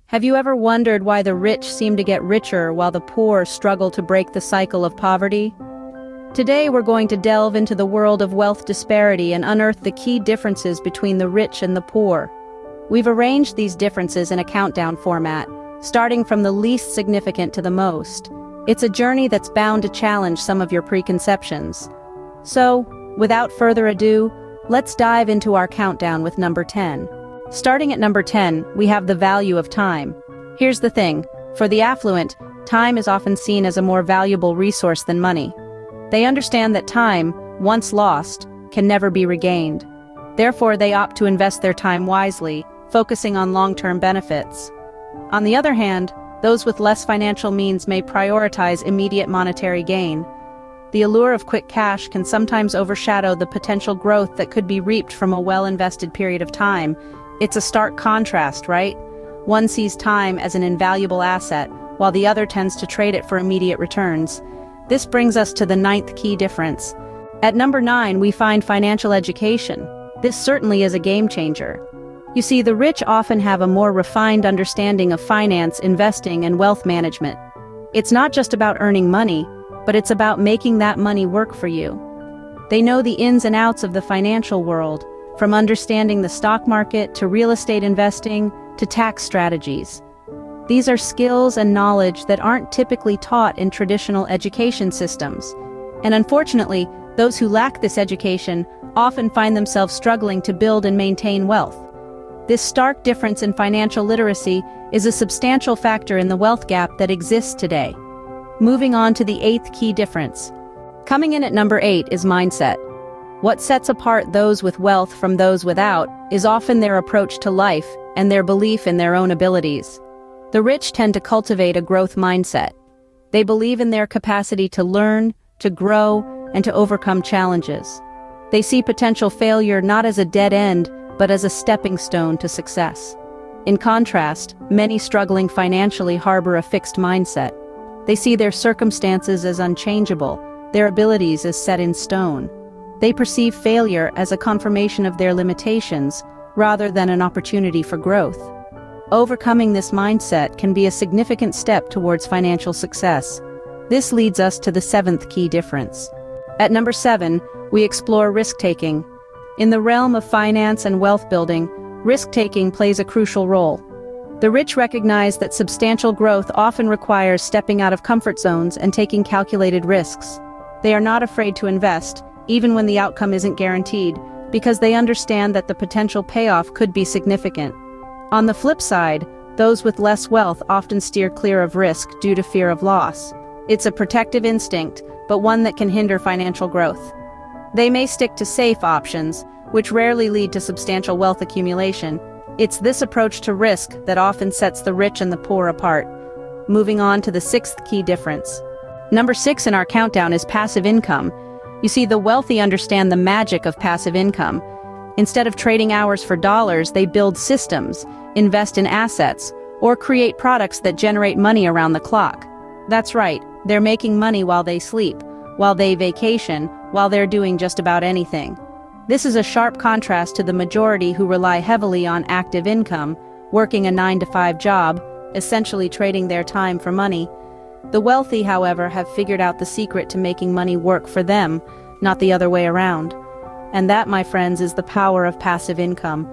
Have you ever wondered why the rich seem to get richer while the poor struggle to break the cycle of poverty? Today we're going to delve into the world of wealth disparity and unearth the key differences between the rich and the poor. We've arranged these differences in a countdown format, starting from the least significant to the most. It's a journey that's bound to challenge some of your preconceptions. So, without further ado, let's dive into our countdown with number 10. Starting at number 10, we have the value of time. Here's the thing, for the affluent, time is often seen as a more valuable resource than money. They understand that time, once lost, can never be regained. Therefore, they opt to invest their time wisely, focusing on long-term benefits. On the other hand, those with less financial means may prioritize immediate monetary gain. The allure of quick cash can sometimes overshadow the potential growth that could be reaped from a well-invested period of time. It's a stark contrast, right? One sees time as an invaluable asset, while the other tends to trade it for immediate returns. This brings us to the 9th key difference. At number 9, we find financial education. This certainly is a game changer. You see, the rich often have a more refined understanding of finance, investing, and wealth management. It's not just about earning money, but it's about making that money work for you. They know the ins and outs of the financial world, from understanding the stock market to real estate investing to tax strategies. These are skills and knowledge that aren't typically taught in traditional education systems. And unfortunately, those who lack this education often find themselves struggling to build and maintain wealth. This stark difference in financial literacy is a substantial factor in the wealth gap that exists today. Moving on to the 8th key difference. Coming in at number 8 is mindset. What sets apart those with wealth from those without is often their approach to life and their belief in their own abilities. The rich tend to cultivate a growth mindset. They believe in their capacity to learn, to grow, and to overcome challenges. They see potential failure not as a dead end, but as a stepping stone to success. In contrast, many struggling financially harbor a fixed mindset. They see their circumstances as unchangeable, their abilities as set in stone. They perceive failure as a confirmation of their limitations, rather than an opportunity for growth. Overcoming this mindset can be a significant step towards financial success. This leads us to the 7th key difference. At number 7, we explore risk-taking. In the realm of finance and wealth building, risk-taking plays a crucial role. The rich recognize that substantial growth often requires stepping out of comfort zones and taking calculated risks. They are not afraid to invest, even when the outcome isn't guaranteed, because they understand that the potential payoff could be significant. On the flip side, those with less wealth often steer clear of risk due to fear of loss. It's a protective instinct, but one that can hinder financial growth. They may stick to safe options, which rarely lead to substantial wealth accumulation. It's this approach to risk that often sets the rich and the poor apart. Moving on to the 6th key difference. Number 6 in our countdown is passive income. You see, the wealthy understand the magic of passive income. Instead of trading hours for dollars, they build systems, invest in assets, or create products that generate money around the clock. That's right, they're making money while they sleep, while they vacation, while they're doing just about anything. This is a sharp contrast to the majority who rely heavily on active income, working a 9-to-5 job, essentially trading their time for money. The wealthy, however, have figured out the secret to making money work for them, not the other way around. And that, my friends, is the power of passive income.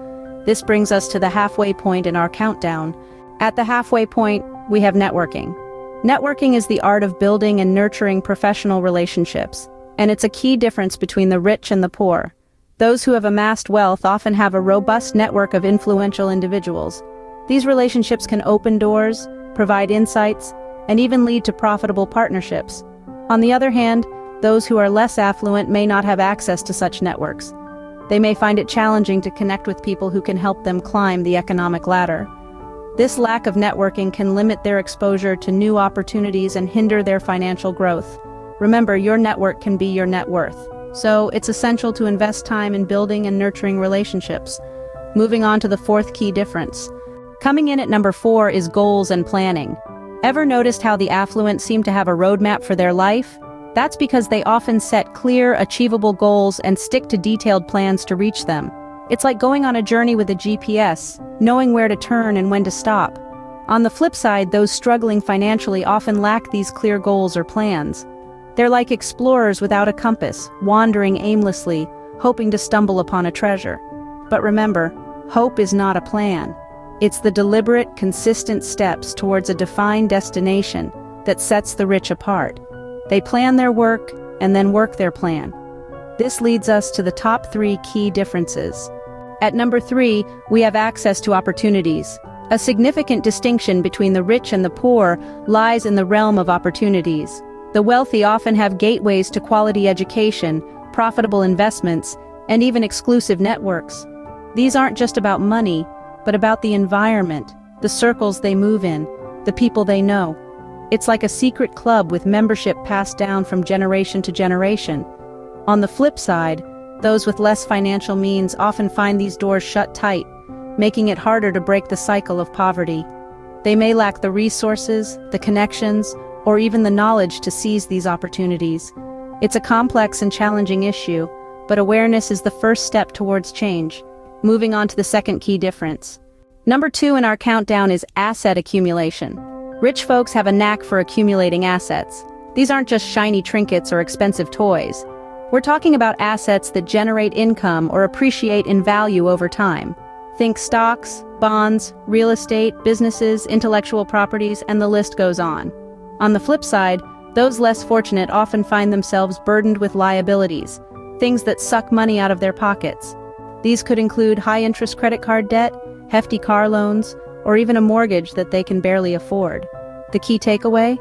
This brings us to the halfway point in our countdown. At the halfway point, we have networking. Networking is the art of building and nurturing professional relationships, and it's a key difference between the rich and the poor. Those who have amassed wealth often have a robust network of influential individuals. These relationships can open doors, provide insights, and even lead to profitable partnerships. On the other hand, those who are less affluent may not have access to such networks. They may find it challenging to connect with people who can help them climb the economic ladder. This lack of networking can limit their exposure to new opportunities and hinder their financial growth. Remember, your network can be your net worth. So, it's essential to invest time in building and nurturing relationships. Moving on to the 4th key difference. Coming in at number 4 is goals and planning. Ever noticed how the affluent seem to have a roadmap for their life? That's because they often set clear, achievable goals and stick to detailed plans to reach them. It's like going on a journey with a GPS, knowing where to turn and when to stop. On the flip side, those struggling financially often lack these clear goals or plans. They're like explorers without a compass, wandering aimlessly, hoping to stumble upon a treasure. But remember, hope is not a plan. It's the deliberate, consistent steps towards a defined destination that sets the rich apart. They plan their work and then work their plan. This leads us to the top 3 key differences. At number 3, we have access to opportunities. A significant distinction between the rich and the poor lies in the realm of opportunities. The wealthy often have gateways to quality education, profitable investments, and even exclusive networks. These aren't just about money, but about the environment, the circles they move in, the people they know. It's like a secret club with membership passed down from generation to generation. On the flip side, those with less financial means often find these doors shut tight, making it harder to break the cycle of poverty. They may lack the resources, the connections, or even the knowledge to seize these opportunities. It's a complex and challenging issue, but awareness is the first step towards change. Moving on to the second key difference. Number 2 in our countdown is asset accumulation. Rich folks have a knack for accumulating assets. These aren't just shiny trinkets or expensive toys. We're talking about assets that generate income or appreciate in value over time. Think stocks, bonds, real estate, businesses, intellectual properties, and the list goes on. On the flip side, those less fortunate often find themselves burdened with liabilities, things that suck money out of their pockets. These could include high-interest credit card debt, hefty car loans, or even a mortgage that they can barely afford. The key takeaway?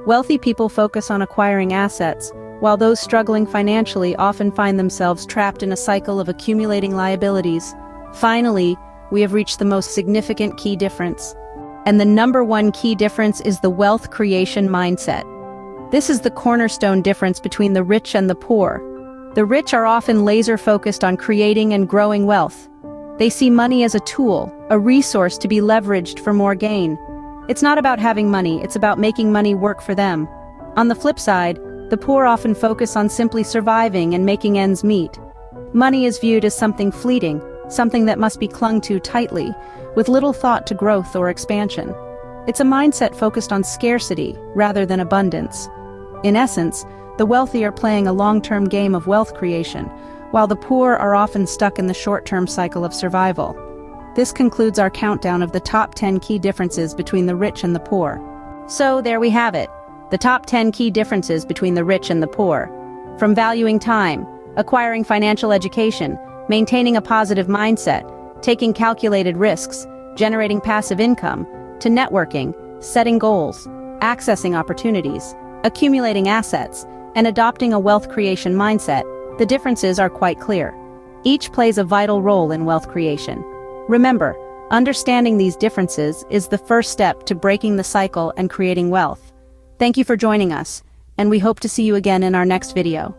Wealthy people focus on acquiring assets, while those struggling financially often find themselves trapped in a cycle of accumulating liabilities. Finally, we have reached the most significant key difference. And the number 1 key difference is the wealth creation mindset. This is the cornerstone difference between the rich and the poor. The rich are often laser-focused on creating and growing wealth. They see money as a tool, a resource to be leveraged for more gain. It's not about having money, it's about making money work for them. On the flip side, the poor often focus on simply surviving and making ends meet. Money is viewed as something fleeting, something that must be clung to tightly, with little thought to growth or expansion. It's a mindset focused on scarcity rather than abundance. In essence, the wealthy are playing a long-term game of wealth creation, while the poor are often stuck in the short-term cycle of survival. This concludes our countdown of the top 10 key differences between the rich and the poor. So there we have it, the top 10 key differences between the rich and the poor. From valuing time, acquiring financial education, maintaining a positive mindset, taking calculated risks, generating passive income, to networking, setting goals, accessing opportunities, accumulating assets, and adopting a wealth creation mindset, the differences are quite clear. Each plays a vital role in wealth creation. Remember, understanding these differences is the first step to breaking the cycle and creating wealth. Thank you for joining us, and we hope to see you again in our next video.